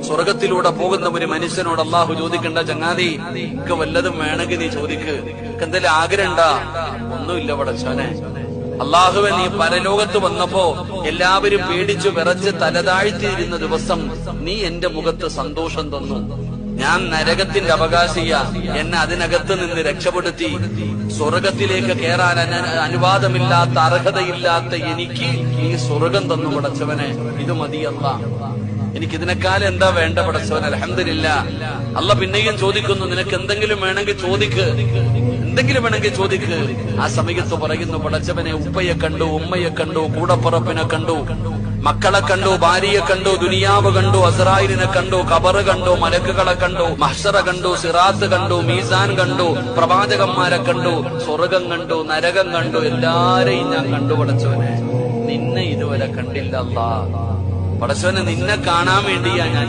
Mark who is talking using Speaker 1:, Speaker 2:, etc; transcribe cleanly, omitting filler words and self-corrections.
Speaker 1: സ്വർഗത്തിലൂടെ പോകുന്ന ഒരു മനുഷ്യനോട് അള്ളാഹു ചോദിക്കണ്ട, ചങ്ങാതി എനിക്ക് വല്ലതും വേണമെങ്കിൽ നീ ചോദിക്ക്, എന്തെങ്കിലും ആഗ്രഹണ്ടാ? ഒന്നുമില്ല പടച്ചോനെ. അള്ളാഹുവെ, നീ പരലോകത്ത് വന്നപ്പോ എല്ലാവരും പേടിച്ചു വിറച്ച് തലതാഴ്ത്തിയിരുന്ന ദിവസം നീ എന്റെ മുഖത്ത് സന്തോഷം തന്നു. ഞാൻ നരകത്തിന്റെ അവകാശിയ, എന്നെ അതിനകത്ത് നിന്ന് രക്ഷപ്പെടുത്തി സ്വർഗത്തിലേക്ക് കയറാൻ അനുവാദമില്ലാത്ത, അർഹതയില്ലാത്ത എനിക്ക് നീ സ്വർഗം തന്നു പടച്ചവനെ. ഇത് മതിയല്ല, എനിക്കിതിനേക്കാളും എന്താ വേണ്ട പടച്ചവൻ? അൽഹംദുലില്ലാഹ്. അല്ല പിന്നെയും ചോദിക്കുന്നു, നിനക്ക് എന്തെങ്കിലും വേണമെങ്കിൽ ചോദിക്ക്, എന്തെങ്കിലും വേണമെങ്കിൽ ചോദിക്ക്. ആ സമയത്ത് പറയുന്നു, പടച്ചവനെ, ഉപ്പയെ കണ്ടു, ഉമ്മയെ കണ്ടു, കൂടപ്പുറപ്പിനെ കണ്ടു, മക്കളെ കണ്ടു, ഭാര്യയെ കണ്ടു, ദുനിയാവ് കണ്ടു, അസ്രായിലിനെ കണ്ടു, ഖബറ് കണ്ടു, മലക്കുകളെ കണ്ടു, മഹ്ശറ കണ്ടു, സിറാത്ത് കണ്ടു, മീസാൻ കണ്ടു, പ്രവാചകന്മാരെ കണ്ടു, സ്വർഗം കണ്ടു, നരകം കണ്ടു, എല്ലാരെയും ഞാൻ കണ്ടു പടച്ചവനെ. നിന്നെ ഇതുവരെ കണ്ടില്ല അല്ലാ. പടച്ചവനെ, നിന്നെ കാണാൻ വേണ്ടിയാ ഞാൻ